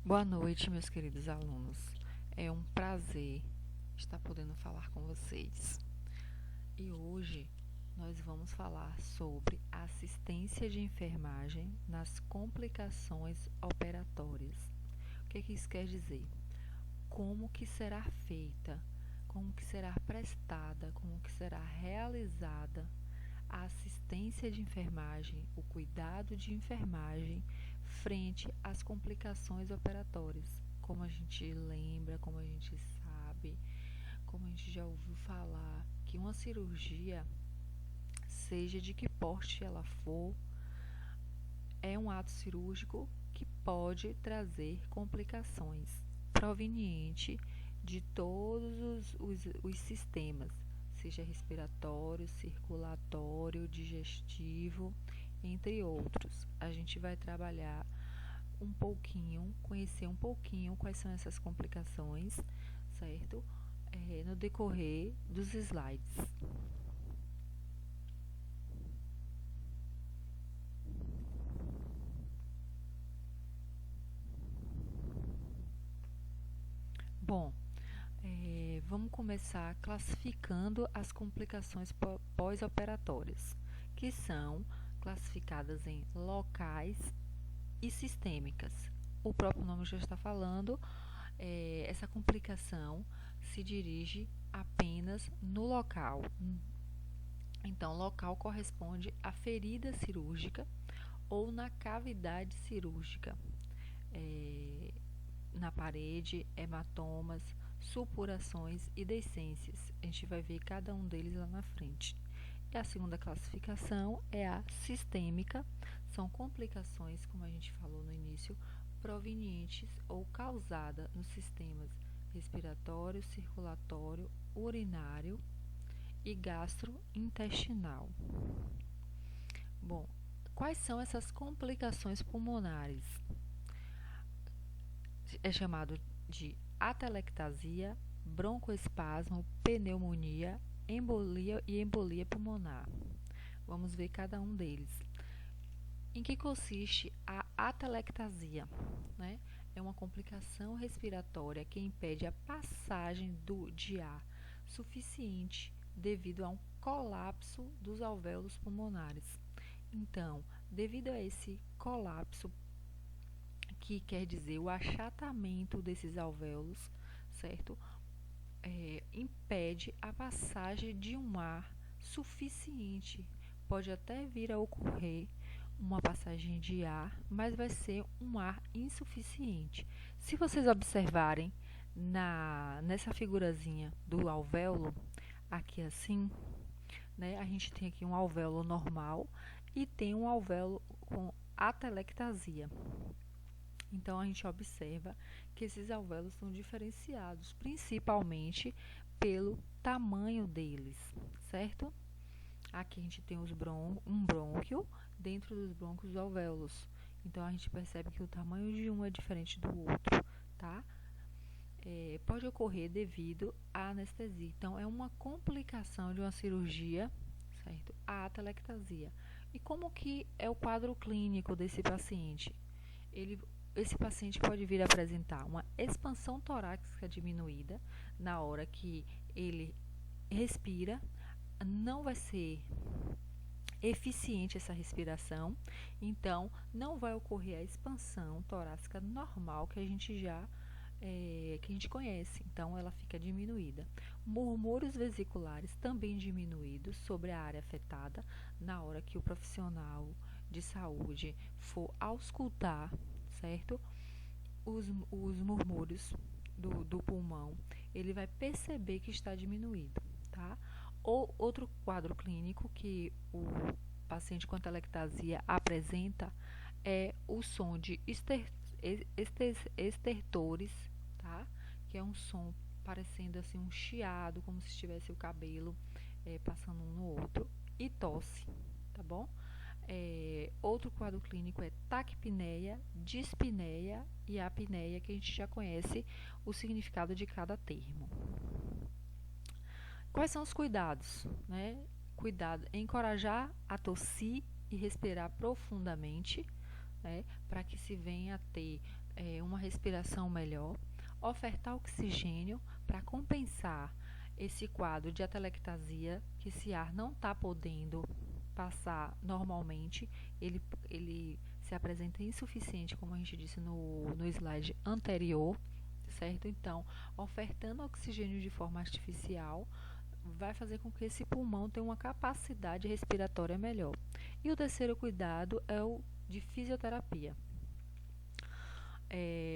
Boa noite, meus queridos alunos. É um prazer estar podendo falar com vocês. E hoje nós vamos falar sobre assistência de enfermagem nas complicações operatórias. O que isso quer dizer? Como que será feita, como que será prestada, como que será realizada a assistência de enfermagem, o cuidado de enfermagem frente às complicações operatórias. Como a gente lembra, como a gente sabe, como a gente já ouviu falar, que uma cirurgia, seja de que porte ela for, é um ato cirúrgico que pode trazer complicações provenientes de todos os sistemas, seja respiratório, circulatório, digestivo, entre outros. A gente vai trabalhar um pouquinho, conhecer um pouquinho quais são essas complicações, certo? No decorrer dos slides. Bom, vamos começar classificando as complicações pós-operatórias, que são classificadas em locais e sistêmicas. O próprio nome já está falando, essa complicação se dirige apenas no local. Então, local corresponde à ferida cirúrgica ou na cavidade cirúrgica. Na parede, hematomas, supurações e deiscências. A gente vai ver cada um deles lá na frente. E a segunda classificação é a sistêmica. São complicações, como a gente falou no início, provenientes ou causadas nos sistemas respiratório, circulatório, urinário e gastrointestinal. Bom, quais são essas complicações pulmonares? É chamado de atelectasia, broncoespasmo, pneumonia, embolia e embolia pulmonar. Vamos ver cada um deles. Em que consiste a atelectasia? É uma complicação respiratória que impede a passagem de ar suficiente devido a um colapso dos alvéolos pulmonares. Então, devido a esse colapso, que quer dizer o achatamento desses alvéolos, certo? Impede a passagem de um ar suficiente. Pode até vir a ocorrer uma passagem de ar, mas vai ser um ar insuficiente. Se vocês observarem nessa figurazinha do alvéolo, aqui assim, a gente tem aqui um alvéolo normal e tem um alvéolo com atelectasia. Então, a gente observa que esses alvéolos são diferenciados, principalmente pelo tamanho deles, certo? Aqui a gente tem um brônquio dentro dos brônquios alvéolos. Então, a gente percebe que o tamanho de um é diferente do outro, tá? Pode ocorrer devido à anestesia. Então, é uma complicação de uma cirurgia, certo? A atelectasia. E como que é o quadro clínico desse paciente? Esse paciente pode vir a apresentar uma expansão torácica diminuída na hora que ele respira, não vai ser eficiente essa respiração, então não vai ocorrer a expansão torácica normal que a gente conhece, então ela fica diminuída. Murmúrios vesiculares também diminuídos sobre a área afetada na hora que o profissional de saúde for auscultar, certo? Os murmúrios do pulmão, ele vai perceber que está diminuído, tá? Ou outro quadro clínico que o paciente com atelectasia apresenta é o som de estertores, tá? Que é um som parecendo assim um chiado, como se estivesse o cabelo passando um no outro, e tosse, tá bom? Outro quadro clínico é taquipneia, dispneia e apneia, que a gente já conhece o significado de cada termo. Quais são os cuidados? Cuidado em encorajar a tossir e respirar profundamente, para que se venha a ter uma respiração melhor, ofertar oxigênio para compensar esse quadro de atelectasia, que esse ar não está podendo passar normalmente, ele se apresenta insuficiente, como a gente disse no slide anterior, certo? Então, ofertando oxigênio de forma artificial, vai fazer com que esse pulmão tenha uma capacidade respiratória melhor. E o terceiro cuidado é o de fisioterapia.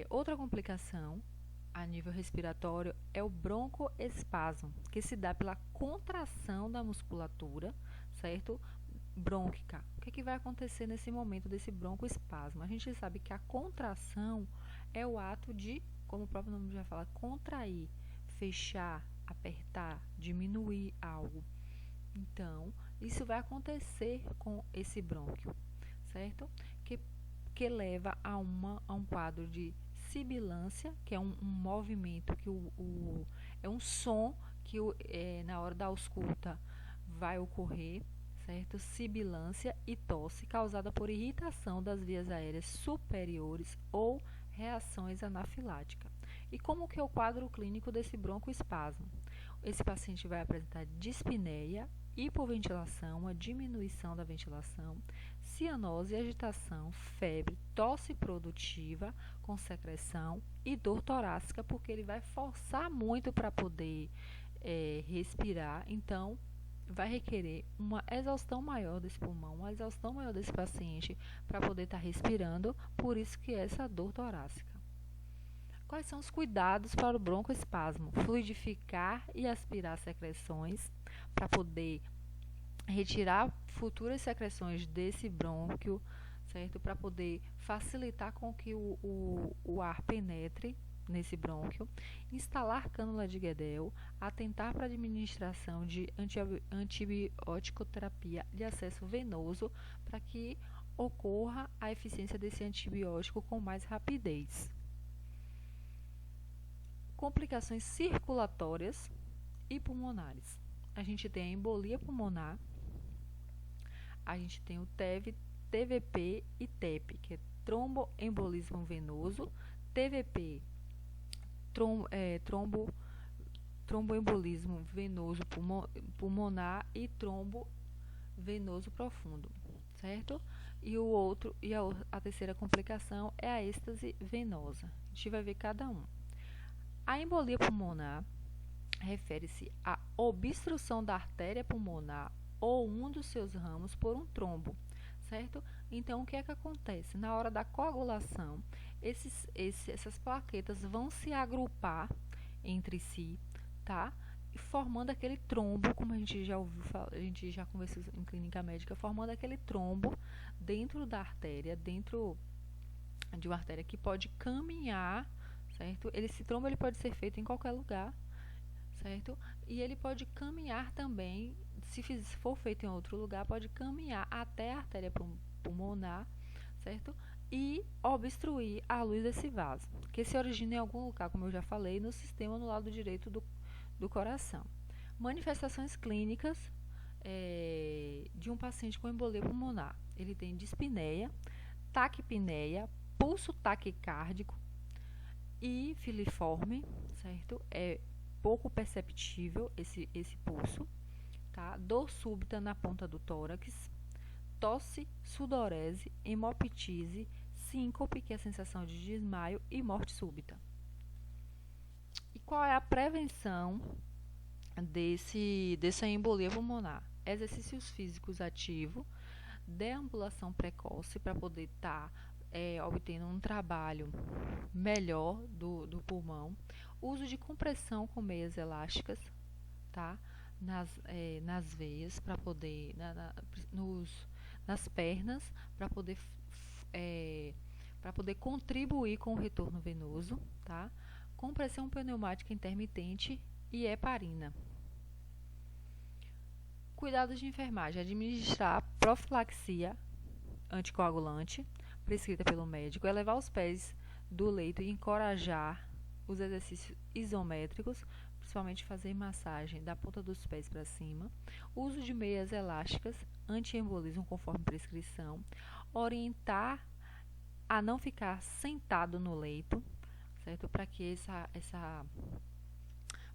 Outra complicação a nível respiratório é o broncoespasmo, que se dá pela contração da musculatura, certo? Brônquica. O que vai acontecer nesse momento desse broncoespasmo? A gente sabe que a contração é o ato de, como o próprio nome já fala, contrair, fechar, apertar, diminuir algo. Então, isso vai acontecer com esse brônquio, certo? Que leva a um quadro de sibilância, que é um movimento, que é um som que na hora da ausculta vai ocorrer, certo? Sibilância e tosse causada por irritação das vias aéreas superiores ou reações anafiláticas. E como que é o quadro clínico desse broncoespasmo? Esse paciente vai apresentar dispneia, hipoventilação, a diminuição da ventilação, cianose, agitação, febre, tosse produtiva com secreção e dor torácica, porque ele vai forçar muito para poder respirar, então vai requerer uma exaustão maior desse pulmão, uma exaustão maior desse paciente para poder estar respirando, por isso que é essa dor torácica. Quais são os cuidados para o broncoespasmo? Fluidificar e aspirar secreções para poder retirar futuras secreções desse brônquio, certo? Para poder facilitar com que o ar penetre nesse brônquio, instalar cânula de Guedel, atentar para a administração de antibiótico-terapia de acesso venoso para que ocorra a eficiência desse antibiótico com mais rapidez. Complicações circulatórias e pulmonares. A gente tem a embolia pulmonar, a gente tem o TEV, TVP e TEP, que é tromboembolismo venoso, TVP, tromboembolismo venoso pulmonar e trombo venoso profundo, certo? E a terceira complicação é a êxtase venosa. A gente vai ver cada um. A embolia pulmonar refere-se à obstrução da artéria pulmonar ou um dos seus ramos por um trombo, certo? Então, o que é que acontece? Na hora da coagulação, essas plaquetas vão se agrupar entre si, tá? E formando aquele trombo, como a gente já ouviu falar, a gente já conversou em clínica médica, formando aquele trombo dentro da artéria, dentro de uma artéria que pode caminhar, certo? Esse trombo ele pode ser feito em qualquer lugar, certo? E ele pode caminhar também, se for feito em outro lugar, pode caminhar até a artéria pulmonar, certo? E obstruir a luz desse vaso, que se origina em algum lugar, como eu já falei, no sistema no lado direito do coração. Manifestações clínicas de um paciente com embolia pulmonar. Ele tem dispneia, taquipneia, pulso taquicárdico e filiforme, certo? É pouco perceptível esse pulso, tá? Dor súbita na ponta do tórax, tosse, sudorese, hemoptise, síncope, que é a sensação de desmaio, e morte súbita. E qual é a prevenção dessa embolia pulmonar? Exercícios físicos ativos, deambulação precoce para poder estar obtendo um trabalho melhor do pulmão, uso de compressão com meias elásticas, tá? Nas veias para poder nas pernas para poder contribuir com o retorno venoso, tá? Compressão pneumática intermitente e heparina. Cuidados de enfermagem: administrar profilaxia anticoagulante prescrita pelo médico, elevar os pés do leito e encorajar os exercícios isométricos, principalmente fazer massagem da ponta dos pés para cima, uso de meias elásticas, antiembolismo conforme prescrição, orientar a não ficar sentado no leito, certo? Para que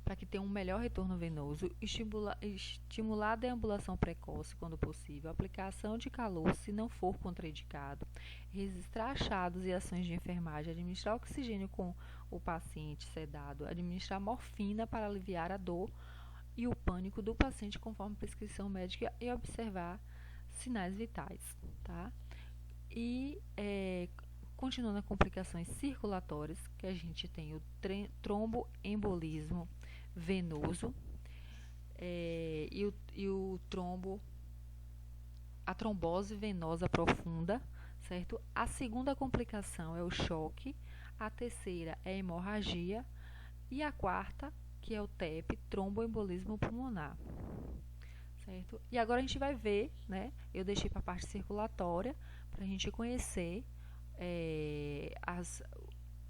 para que tenha um melhor retorno venoso, estimular a deambulação precoce quando possível, aplicação de calor se não for contraindicado, registrar achados e ações de enfermagem, administrar oxigênio com o paciente sedado, administrar morfina para aliviar a dor e o pânico do paciente conforme prescrição médica e observar sinais vitais, tá? E continuando as complicações circulatórias, que a gente tem o tromboembolismo venoso a trombose venosa profunda, certo? A segunda complicação é o choque, a terceira é a hemorragia e a quarta, que é o TEP, tromboembolismo pulmonar, certo? E agora a gente vai ver, né? Eu deixei para a parte circulatória para a gente conhecer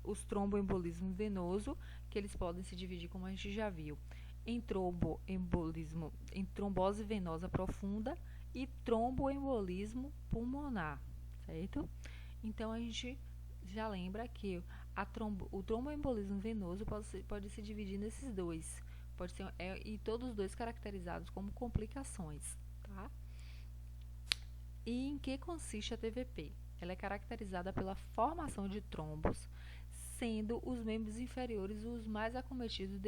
os tromboembolismos venoso, que eles podem se dividir, como a gente já viu, em tromboembolismo, em trombose venosa profunda e tromboembolismo pulmonar, certo? Então a gente já lembra que o tromboembolismo venoso pode se dividir nesses dois, pode ser, e todos os dois caracterizados como complicações, tá? E em que consiste a TVP? Ela é caracterizada pela formação de trombos, sendo os membros inferiores os mais acometidos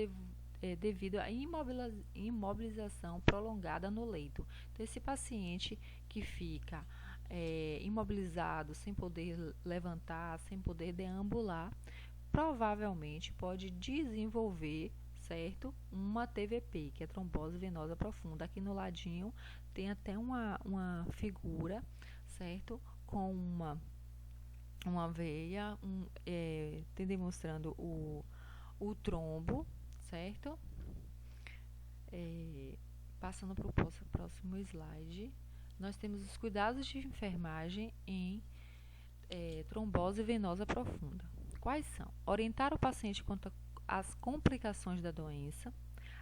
devido à imobilização prolongada no leito. Então, esse paciente que fica imobilizado, sem poder levantar, sem poder deambular, provavelmente pode desenvolver, certo, uma TVP, que é trombose venosa profunda. Aqui no ladinho tem até uma figura, certo, com uma veia, tem demonstrando o trombo, certo? Passando para o próximo slide, nós temos os cuidados de enfermagem em trombose venosa profunda. Quais são? Orientar o paciente quanto às complicações da doença,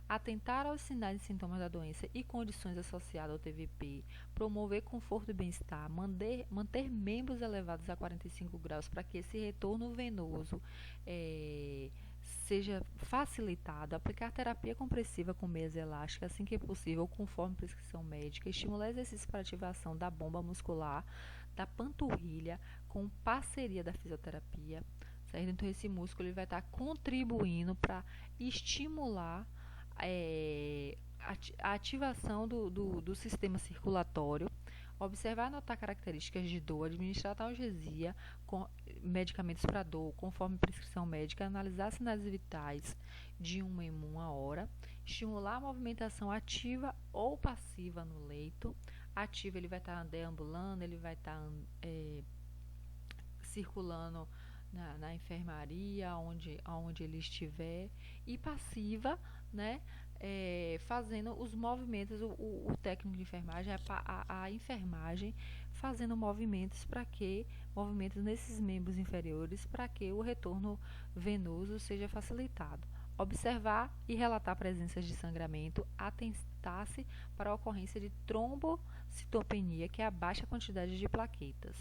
atentar aos sinais e sintomas da doença e condições associadas ao TVP, promover conforto e bem-estar, manter membros elevados a 45 graus para que esse retorno venoso seja facilitado, aplicar terapia compressiva com meias elásticas assim que possível, conforme prescrição médica, estimular exercícios para ativação da bomba muscular, da panturrilha, com parceria da fisioterapia, certo? Então, esse músculo ele vai estar contribuindo para estimular a ativação do sistema circulatório, observar e notar características de dor, administrar analgesia, com medicamentos para dor, conforme prescrição médica, analisar sinais vitais de 1 em 1 hora, estimular a movimentação ativa ou passiva no leito. Ativa, ele vai estar deambulando, ele vai estar circulando na enfermaria, onde ele estiver, e passiva, né, fazendo os movimentos, o técnico de enfermagem, a enfermagem fazendo movimentos nesses membros inferiores para que o retorno venoso seja facilitado. Observar e relatar presenças de sangramento, atentar-se para a ocorrência de trombocitopenia, que é a baixa quantidade de plaquetas.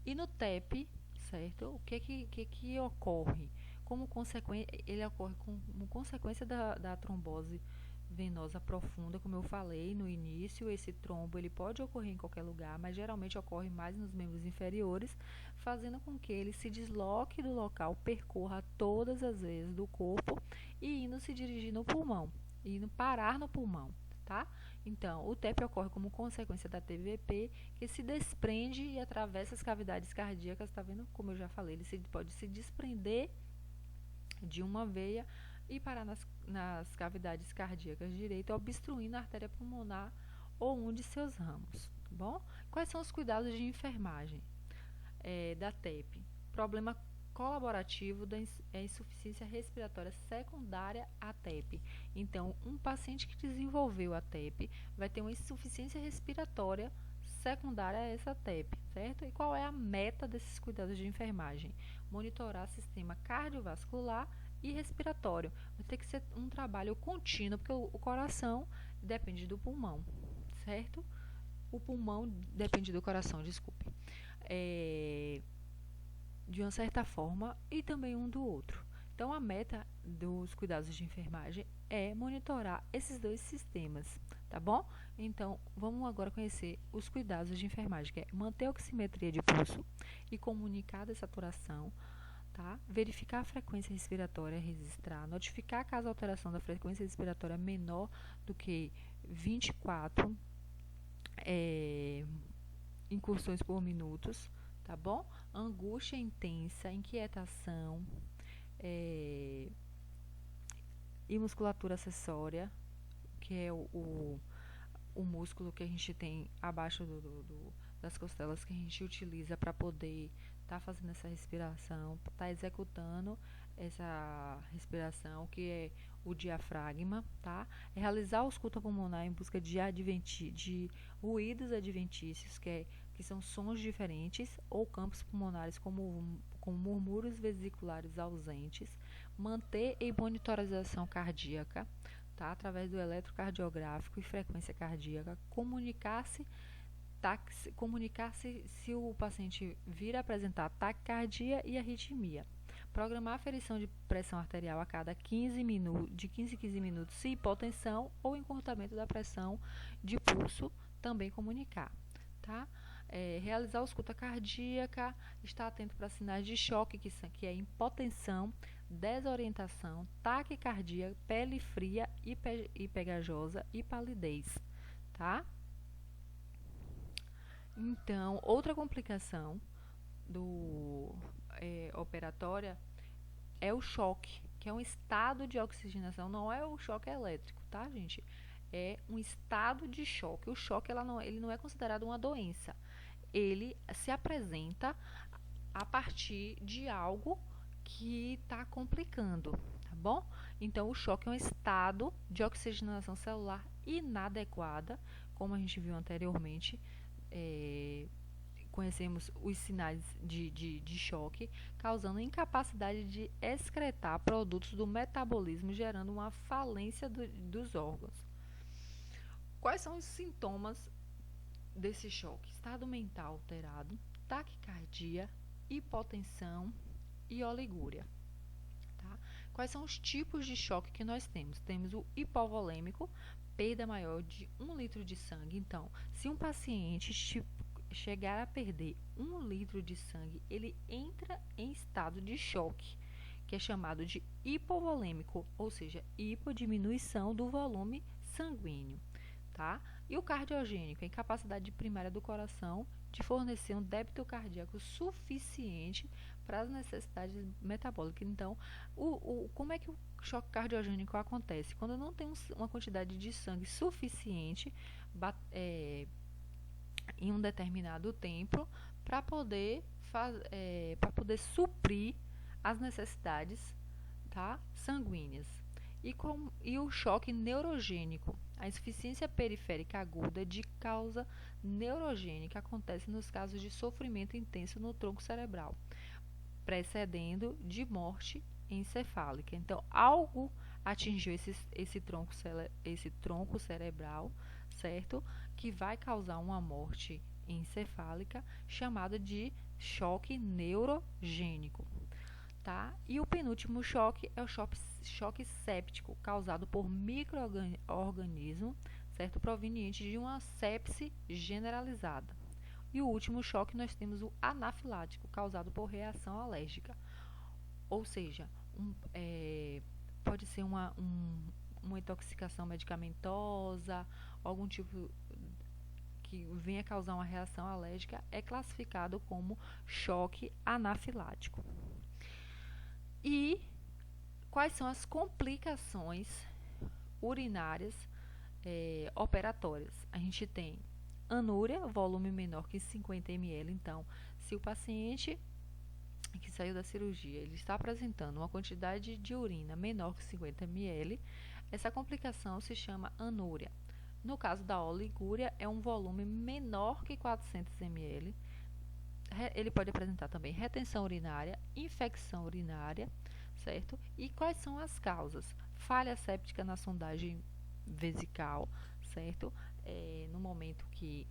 E no TEP, certo? O que ocorre? Como consequência, ele ocorre como consequência da trombose venosa profunda, como eu falei no início. Esse trombo ele pode ocorrer em qualquer lugar, mas geralmente ocorre mais nos membros inferiores, fazendo com que ele se desloque do local, percorra todas as vezes do corpo e indo se dirigir no pulmão, indo parar no pulmão, tá? Então, o TEP ocorre como consequência da TVP, que se desprende e atravessa as cavidades cardíacas, tá vendo? Como eu já falei, ele pode se desprender de uma veia e parar nas cavidades cardíacas direita, obstruindo a artéria pulmonar ou um de seus ramos, tá bom? Quais são os cuidados de enfermagem da TEP? Problema colaborativo da insuficiência respiratória secundária à TEP. Então, um paciente que desenvolveu a TEP vai ter uma insuficiência respiratória secundária a essa TEP, certo? E qual é a meta desses cuidados de enfermagem? Monitorar sistema cardiovascular e respiratório. Vai ter que ser um trabalho contínuo, porque o coração depende do pulmão, certo? O pulmão depende do coração, desculpe. de uma certa forma e também um do outro. Então, a meta dos cuidados de enfermagem é monitorar esses dois sistemas, tá bom? Então, vamos agora conhecer os cuidados de enfermagem, que é manter a oximetria de pulso e comunicar a dessaturação, tá? Verificar a frequência respiratória, registrar, notificar caso a alteração da frequência respiratória menor do que 24 incursões por minuto, tá bom? Angústia intensa, inquietação, e musculatura acessória, que é o músculo que a gente tem abaixo das costelas, que a gente utiliza para poder estar fazendo essa respiração, estar executando essa respiração, que é o diafragma, tá? É realizar a ausculta pulmonar em busca de ruídos adventícios, que são sons diferentes, ou campos pulmonares como murmúrios vesiculares ausentes, manter em monitorização cardíaca, tá? Através do eletrocardiográfico e frequência cardíaca, comunicar-se se o paciente vir a apresentar taquicardia e arritmia. Programar a aferição de pressão arterial a cada 15 a 15 minutos, se hipotensão ou encurtamento da pressão de pulso, também comunicar, tá? Realizar a ausculta cardíaca, estar atento para sinais de choque, que é hipotensão, desorientação, taquicardia, pele fria e pegajosa e palidez, tá? Então, outra complicação operatória é o choque, que é um estado de oxigenação, não é o choque elétrico, tá, gente? É um estado de choque. O choque ele não é considerado uma doença. Ele se apresenta a partir de algo que está complicando, tá bom? Então, o choque é um estado de oxigenação celular inadequada, como a gente viu anteriormente. Conhecemos os sinais de choque, causando incapacidade de excretar produtos do metabolismo, gerando uma falência dos órgãos. Quais são os sintomas desse choque? Estado mental alterado, taquicardia, hipotensão e oligúria. Tá? Quais são os tipos de choque que nós temos? Temos o hipovolêmico, perda maior de 1 litro de sangue. Então, se um paciente chegar a perder 1 litro de sangue, ele entra em estado de choque, que é chamado de hipovolêmico, ou seja, hipodiminuição do volume sanguíneo, tá? E o cardiogênico, a incapacidade primária do coração de fornecer um débito cardíaco suficiente para as necessidades metabólicas. Então, como é que o choque cardiogênico acontece? Quando não tem uma quantidade de sangue suficiente em um determinado tempo para poder suprir as necessidades, tá, sanguíneas. E o choque neurogênico, a insuficiência periférica aguda de causa neurogênica acontece nos casos de sofrimento intenso no tronco cerebral, precedendo de morte encefálica. Então, algo atingiu esse tronco cerebral, certo? Que vai causar uma morte encefálica, chamada de choque neurogênico, tá? E o penúltimo choque é o choque séptico, causado por micro-organismo, certo? Proveniente de uma sepse generalizada. E o último choque nós temos o anafilático, causado por reação alérgica. Ou seja, pode ser uma intoxicação medicamentosa, algum tipo que venha causar uma reação alérgica, é classificado como choque anafilático. E quais são as complicações urinárias operatórias? A gente tem anúria, volume menor que 50 ml. Então, se o paciente que saiu da cirurgia, ele está apresentando uma quantidade de urina menor que 50 ml, essa complicação se chama anúria. No caso da oligúria, é um volume menor que 400 ml. Ele pode apresentar também retenção urinária, infecção urinária, certo? E quais são as causas? Falha séptica na sondagem vesical, certo? No momento que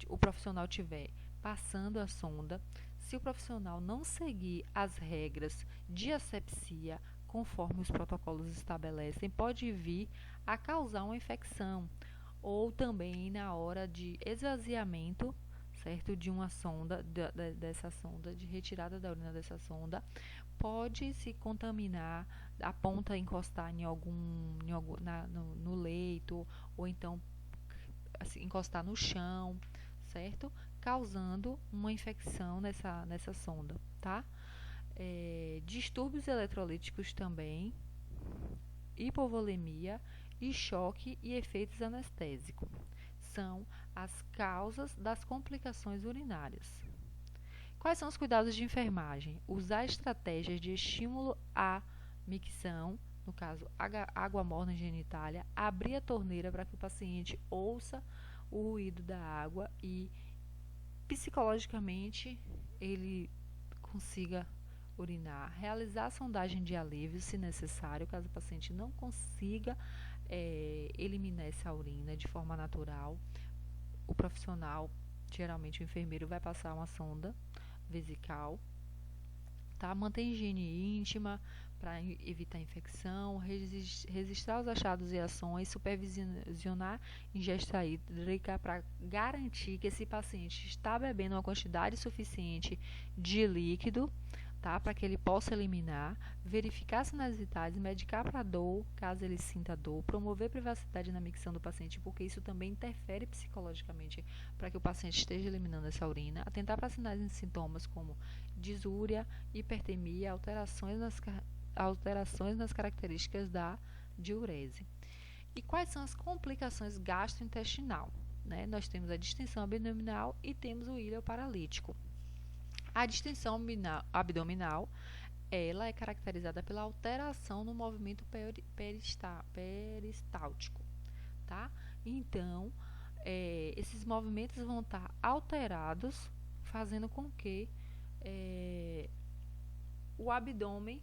o profissional tiver passando a sonda. Se o profissional não seguir as regras de asepsia conforme os protocolos estabelecem, pode vir a causar uma infecção, ou também na hora de esvaziamento, certo, de uma sonda, dessa sonda, de retirada da urina dessa sonda, pode se contaminar, a ponta encostar no leito, ou então assim, encostar no chão, certo? Causando uma infecção nessa sonda, tá? Distúrbios eletrolíticos também, hipovolemia e choque e efeitos anestésicos são as causas das complicações urinárias. Quais são os cuidados de enfermagem? Usar estratégias de estímulo à micção, no caso, água morna genitália, abrir a torneira para que o paciente ouça o ruído da água e psicologicamente ele consiga urinar, realizar a sondagem de alívio, se necessário, caso o paciente não consiga eliminar essa urina de forma natural. O profissional, geralmente o enfermeiro, vai passar uma sonda vesical, tá? Manter higiene íntima para evitar infecção, registrar os achados e ações, supervisionar ingesta hídrica para garantir que esse paciente está bebendo uma quantidade suficiente de líquido, tá? Para que ele possa eliminar, verificar sinais vitais, medicar para dor, caso ele sinta dor, promover privacidade na micção do paciente, porque isso também interfere psicologicamente para que o paciente esteja eliminando essa urina, atentar para sinais e sintomas como disúria, hipertemia, alterações nas características da diurese. E quais são as complicações gastrointestinal? Né? Nós temos a distensão abdominal e temos o íleo paralítico. A distensão abdominal, ela é caracterizada pela alteração no movimento peristáltico, tá? Então, esses movimentos vão estar alterados, fazendo com que o abdômen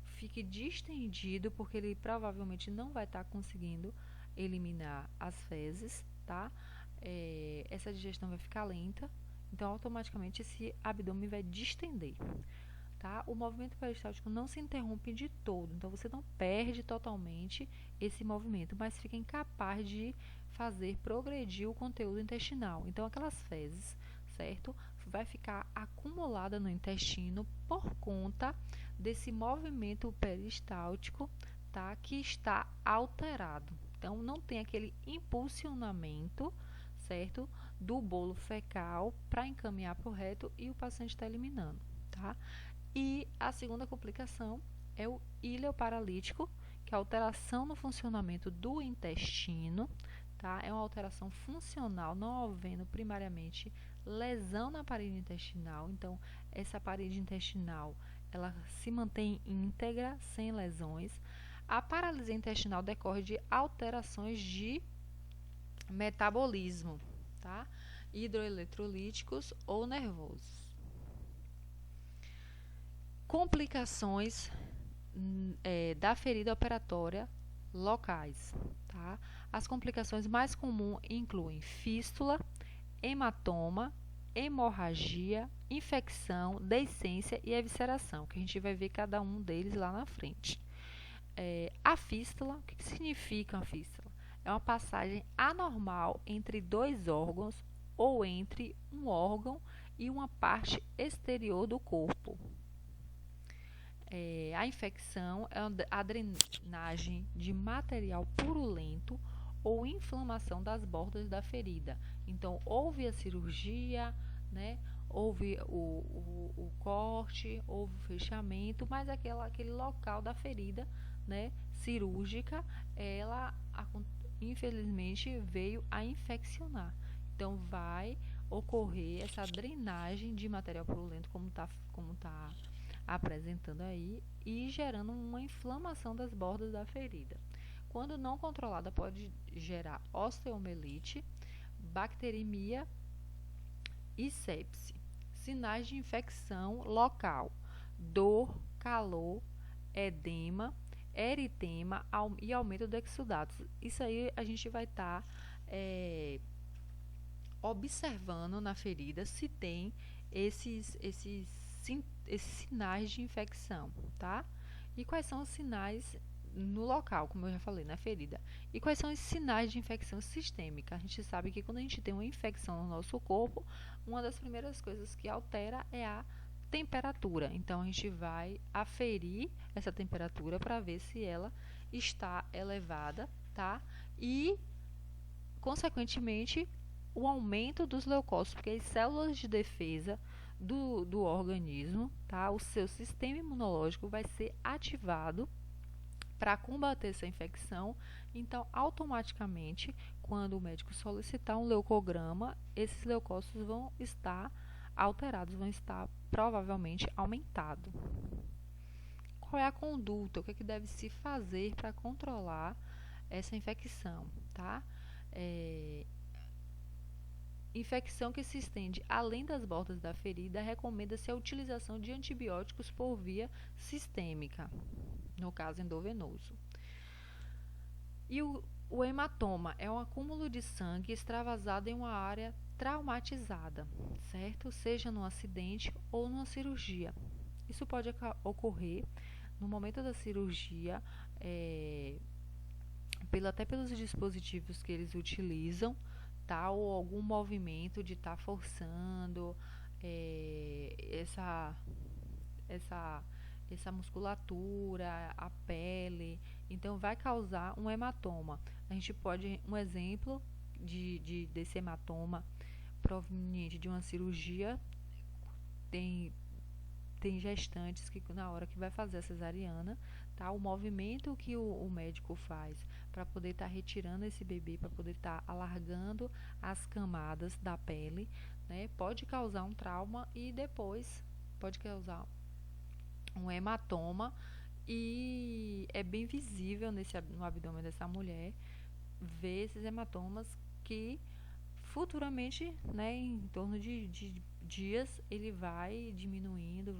fique distendido, porque ele provavelmente não vai estar conseguindo eliminar as fezes, tá? Essa digestão vai ficar lenta, então automaticamente esse abdômen vai distender, tá? O movimento peristáltico não se interrompe de todo, então você não perde totalmente esse movimento, mas fica incapaz de fazer progredir o conteúdo intestinal. Então aquelas fezes, certo? Vai ficar acumulada no intestino por conta desse movimento peristáltico, tá? Que está alterado. Então não tem aquele impulsionamento, certo? Do bolo fecal para encaminhar para o reto e o paciente está eliminando, tá? E a segunda complicação é o íleo paralítico, que é a alteração no funcionamento do intestino, tá? É uma alteração funcional, não havendo primariamente lesão na parede intestinal. Então, essa parede intestinal, ela se mantém íntegra, sem lesões. A paralisia intestinal decorre de alterações de metabolismo, tá? Hidroeletrolíticos ou nervosos. Complicações da ferida operatória locais, tá? As complicações mais comuns incluem fístula, hematoma, hemorragia, infecção, deiscência e evisceração, que a gente vai ver cada um deles lá na frente. A fístula, o que significa a fístula? É uma passagem anormal entre dois órgãos ou entre um órgão e uma parte exterior do corpo. A infecção é a drenagem de material purulento ou inflamação das bordas da ferida. Então, houve a cirurgia, né? Houve o corte, houve o fechamento, mas aquele local da ferida, né, cirúrgica, ela infelizmente veio a infeccionar. Então, vai ocorrer essa drenagem de material purulento, como tá apresentando aí, e gerando uma inflamação das bordas da ferida. Quando não controlada, pode gerar osteomielite, bacteremia e sepse. Sinais de infecção local: dor, calor, edema, eritema e aumento do exudatos. Isso aí a gente vai estar observando na ferida se tem esses sinais de infecção, tá? E quais são os sinais no local, como eu já falei, na ferida. E quais são os sinais de infecção sistêmica? A gente sabe que quando a gente tem uma infecção no nosso corpo, uma das primeiras coisas que altera é a temperatura. Então, a gente vai aferir essa temperatura para ver se ela está elevada, tá? E, consequentemente, o aumento dos leucócitos, porque as células de defesa do organismo, tá? O seu sistema imunológico vai ser ativado para combater essa infecção. Então, automaticamente, quando o médico solicitar um leucograma, esses leucócitos vão estar alterados, vão estar provavelmente aumentados. Qual é a conduta? O que deve se fazer para controlar essa infecção, tá? Infecção que se estende além das bordas da ferida, recomenda-se a utilização de antibióticos por via sistêmica, no caso endovenoso. E o hematoma é um acúmulo de sangue extravasado em uma área traumatizada, certo? Seja num acidente ou numa cirurgia. Isso pode ocorrer no momento da cirurgia, até pelos dispositivos que eles utilizam, tá? Ou algum movimento de estar forçando essa musculatura, a pele, então vai causar um hematoma. A gente pode, um exemplo desse hematoma proveniente de uma cirurgia, tem gestantes que na hora que vai fazer a cesariana, tá? O movimento que o médico faz para poder estar retirando esse bebê, para poder estar alargando as camadas da pele, né? Pode causar um trauma e depois pode causar um hematoma, e é bem visível no abdômen dessa mulher ver esses hematomas que futuramente, né, em torno de dias, ele vai diminuindo,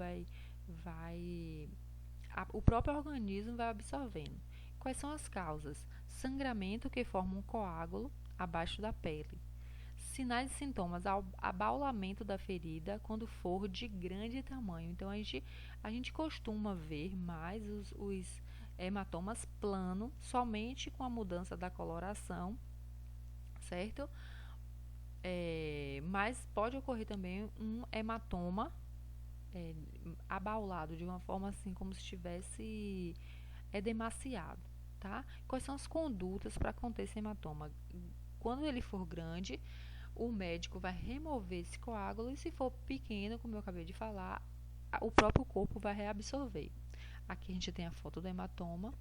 o próprio organismo vai absorvendo. Quais são as causas? Sangramento que forma um coágulo abaixo da pele. Sinais e sintomas: abaulamento da ferida quando for de grande tamanho. Então, a gente costuma ver mais os hematomas plano somente com a mudança da coloração, certo? Mas pode ocorrer também um hematoma abaulado de uma forma assim como se estivesse edemaciado, tá? Quais são as condutas para conter esse hematoma? Quando ele for grande, o médico vai remover esse coágulo, e se for pequeno, como eu acabei de falar, o próprio corpo vai reabsorver. Aqui a gente tem a foto do hematoma.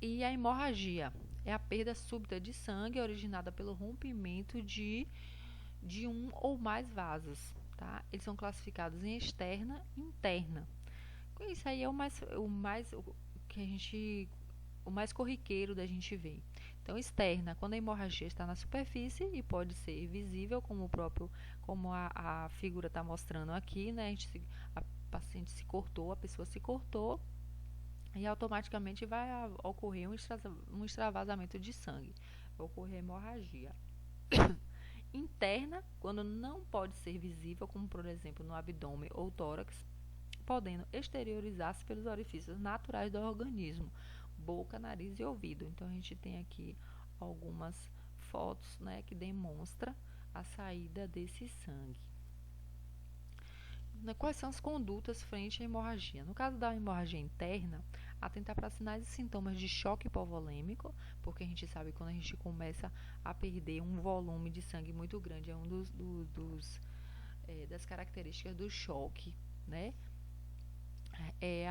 E a hemorragia é a perda súbita de sangue originada pelo rompimento de um ou mais vasos, tá? Eles são classificados em externa e interna. Isso aí é o mais corriqueiro da gente ver. Então, externa, quando a hemorragia está na superfície e pode ser visível, como a figura está mostrando aqui, né? A paciente se cortou, a pessoa se cortou, e automaticamente vai ocorrer um extravasamento de sangue, vai ocorrer hemorragia. Interna, quando não pode ser visível, como por exemplo no abdômen ou tórax, podendo exteriorizar-se pelos orifícios naturais do organismo, boca, nariz e ouvido. Então, a gente tem aqui algumas fotos, né, que demonstram a saída desse sangue. Quais são as condutas frente à hemorragia? No caso da hemorragia interna, atentar para sinais e sintomas de choque hipovolêmico, porque a gente sabe que quando a gente começa a perder um volume de sangue muito grande, é um das características do choque, né? É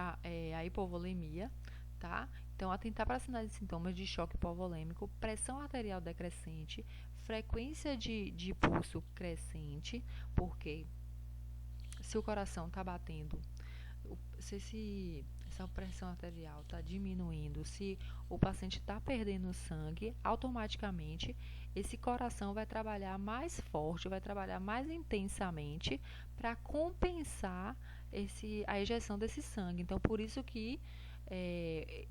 a hipovolemia, tá? Então, atentar para sinais e sintomas de choque hipovolêmico, pressão arterial decrescente, frequência de pulso crescente, porque se o coração está batendo, se essa pressão arterial está diminuindo, se o paciente está perdendo sangue, automaticamente esse coração vai trabalhar mais forte, vai trabalhar mais intensamente para compensar a ejeção desse sangue. Então, por isso que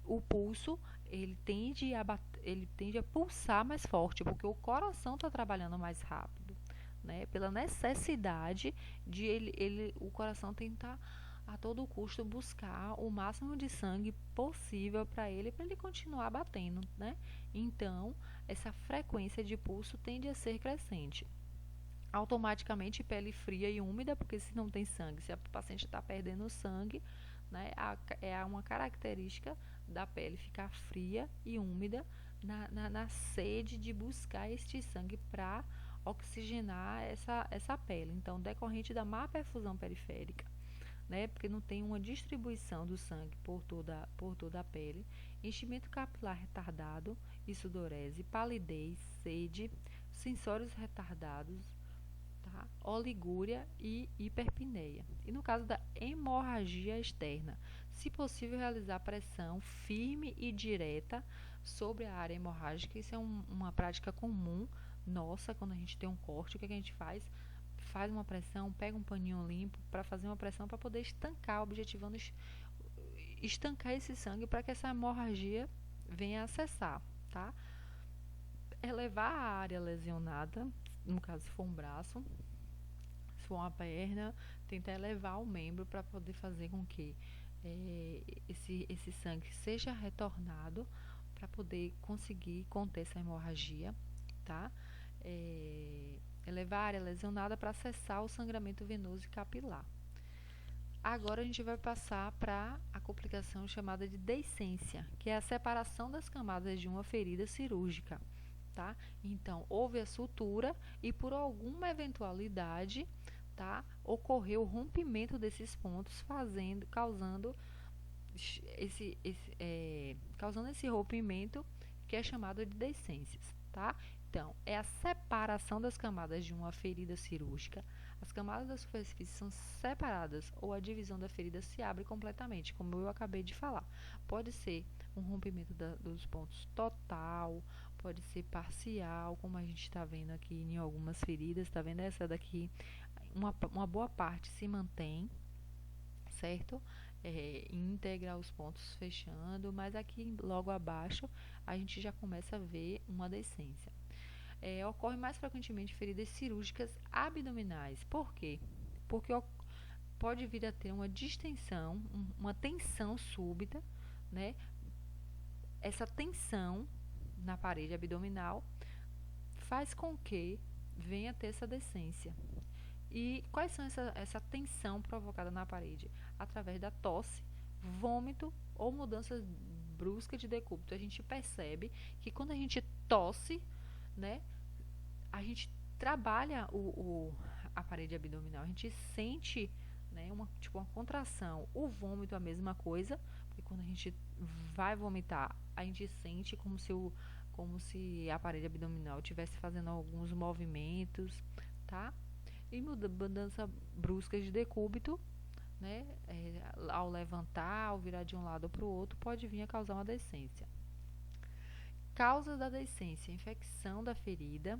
o pulso ele tende a pulsar mais forte, porque o coração está trabalhando mais rápido, né? Pela necessidade de o coração tentar a todo custo buscar o máximo de sangue possível para ele continuar batendo, né? Então, essa frequência de pulso tende a ser crescente. Automaticamente pele fria e úmida, porque se não tem sangue, se a paciente está perdendo sangue, né, é uma característica da pele ficar fria e úmida na sede de buscar este sangue para oxigenar essa pele. Então, decorrente da má perfusão periférica, né, porque não tem uma distribuição do sangue por toda a pele, enchimento capilar retardado e sudorese, palidez, sede, sensórios retardados, tá? Oligúria e hiperpneia. E no caso da hemorragia externa, se possível realizar pressão firme e direta sobre a área hemorrágica. Isso é uma prática comum nossa quando a gente tem um corte. O que a gente faz? Faz uma pressão, pega um paninho limpo para fazer uma pressão para poder estancar, objetivando estancar esse sangue para que essa hemorragia venha acessar, tá? Elevar a área lesionada, no caso se for um braço, se for uma perna, tentar elevar o membro para poder fazer com que esse sangue seja retornado para poder conseguir conter essa hemorragia, tá? Elevar a área lesionada para acessar o sangramento venoso e capilar. Agora a gente vai passar para a complicação chamada de deiscência, que é a separação das camadas de uma ferida cirúrgica, tá? Então, houve a sutura e por alguma eventualidade, tá, ocorreu o rompimento desses pontos, causando esse rompimento que é chamado de deiscências, tá? Então, é a separação das camadas de uma ferida cirúrgica. As camadas da superfície são separadas ou a divisão da ferida se abre completamente, como eu acabei de falar. Pode ser um rompimento dos pontos total, pode ser parcial, como a gente está vendo aqui em algumas feridas. Está vendo essa daqui? Uma boa parte se mantém, certo? Íntegra, os pontos fechando, mas aqui logo abaixo a gente já começa a ver uma deiscência. Ocorre mais frequentemente em feridas cirúrgicas abdominais. Por quê? Porque pode vir a ter uma distensão, uma tensão súbita, né? Essa tensão na parede abdominal faz com que venha a ter essa deiscência. E quais são essa tensão provocada na parede? Através da tosse, vômito ou mudanças bruscas de decúbito. A gente percebe que quando a gente tosse, né, a gente trabalha a parede abdominal, a gente sente, né, uma contração. O vômito é a mesma coisa, porque quando a gente vai vomitar, a gente sente como se a parede abdominal estivesse fazendo alguns movimentos, tá? E mudança brusca de decúbito, né, ao levantar, ao virar de um lado para o outro, pode vir a causar uma deiscência. Causas da deiscência: infecção da ferida,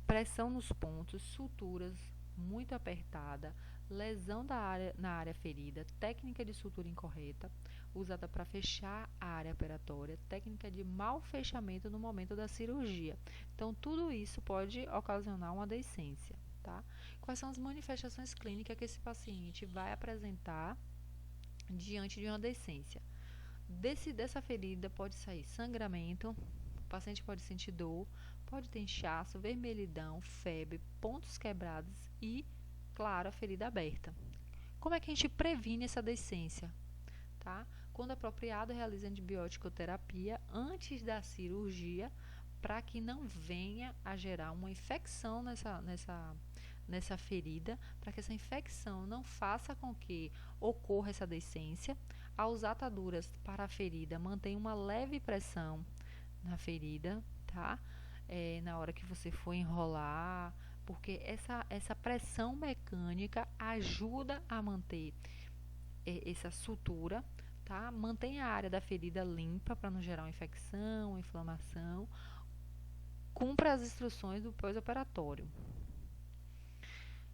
pressão nos pontos, suturas muito apertada, lesão na área ferida, técnica de sutura incorreta, usada para fechar a área operatória, técnica de mau fechamento no momento da cirurgia. Então, tudo isso pode ocasionar uma deiscência, tá? Quais são as manifestações clínicas que esse paciente vai apresentar diante de uma deiscência? Dessa ferida pode sair sangramento, o paciente pode sentir dor, pode ter inchaço, vermelhidão, febre, pontos quebrados e, claro, a ferida aberta. Como é que a gente previne essa deiscência? Tá? Quando apropriado, realiza antibiótico-terapia antes da cirurgia para que não venha a gerar uma infecção nessa ferida, para que essa infecção não faça com que ocorra essa deiscência. Ao usar ataduras para a ferida, mantém uma leve pressão na ferida, tá? Na hora que você for enrolar, porque essa pressão mecânica ajuda a manter essa sutura, tá? Mantém a área da ferida limpa para não gerar uma infecção, inflamação. Cumpra as instruções do pós-operatório.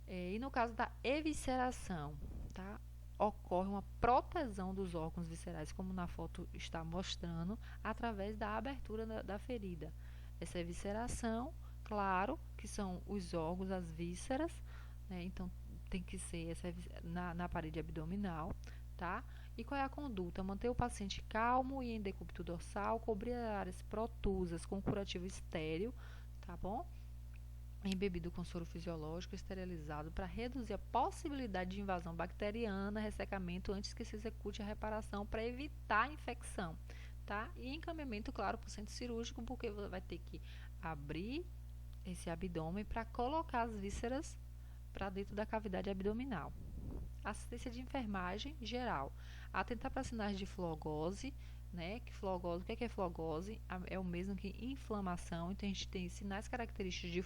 E no caso da evisceração, tá? ocorre uma proteção dos órgãos viscerais, como na foto está mostrando, através da abertura da ferida. Essa evisceração, claro, que são os órgãos, as vísceras, né? Então, tem que ser na parede abdominal, tá? E qual é a conduta? Manter o paciente calmo e em decúbito dorsal, cobrir as áreas protusas com curativo estéril, tá bom? Embebido com soro fisiológico esterilizado para reduzir a possibilidade de invasão bacteriana, ressecamento antes que se execute a reparação para evitar a infecção, tá? E encaminhamento, claro, para o centro cirúrgico, porque você vai ter que abrir esse abdômen para colocar as vísceras para dentro da cavidade abdominal. Assistência de enfermagem geral. Atentar para sinais de flogose, né? O que é flogose? É o mesmo que inflamação. Então, a gente tem sinais característicos de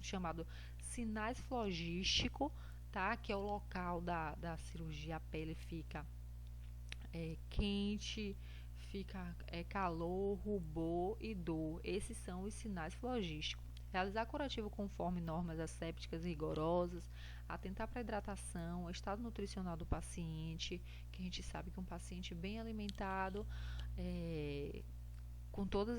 chamado sinais flogístico, tá? Que é o local da cirurgia. A pele fica quente, fica calor, rubor e dor. Esses são os sinais flogísticos. Realizar curativo conforme normas assépticas rigorosas, atentar para a hidratação, o estado nutricional do paciente, que a gente sabe que um paciente bem alimentado, com todos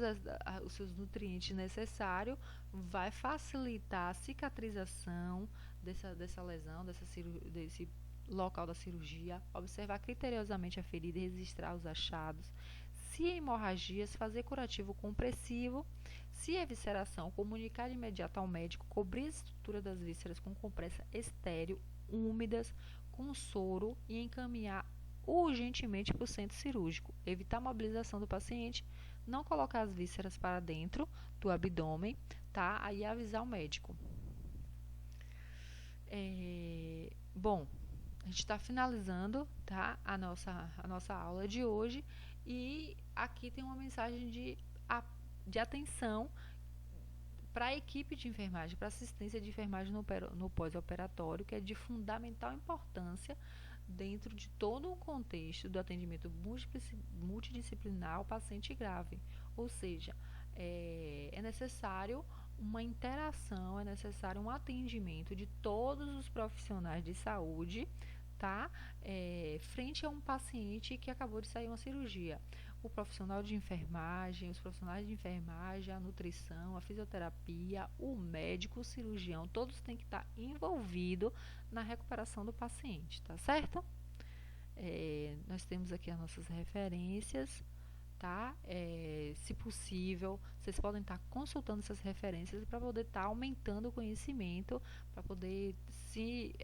os seus nutrientes necessários, vai facilitar a cicatrização dessa lesão, desse local da cirurgia, observar criteriosamente a ferida e registrar os achados. Se hemorragias, fazer curativo compressivo. Se é evisceração, comunicar de imediato ao médico, cobrir a estrutura das vísceras com compressa estéril, úmidas, com soro e encaminhar urgentemente para o centro cirúrgico. Evitar a mobilização do paciente, não colocar as vísceras para dentro do abdômen, tá? Aí avisar o médico. Bom, a gente está finalizando, tá? A nossa aula de hoje, e aqui tem uma mensagem de atenção para a equipe de enfermagem, para assistência de enfermagem no pós-operatório, que é de fundamental importância dentro de todo um contexto do atendimento multidisciplinar ao paciente grave. Ou seja, é necessário uma interação, é necessário um atendimento de todos os profissionais de saúde, tá? Frente a um paciente que acabou de sair uma cirurgia. O profissional de enfermagem, os profissionais de enfermagem, a nutrição, a fisioterapia, o médico, o cirurgião, todos têm que estar envolvidos na recuperação do paciente, tá certo? Nós temos aqui as nossas referências, tá? Se possível, vocês podem estar consultando essas referências para poder estar aumentando o conhecimento, para poder se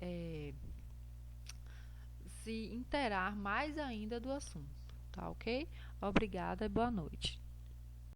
inteirar mais ainda do assunto, tá ok? Obrigada e boa noite.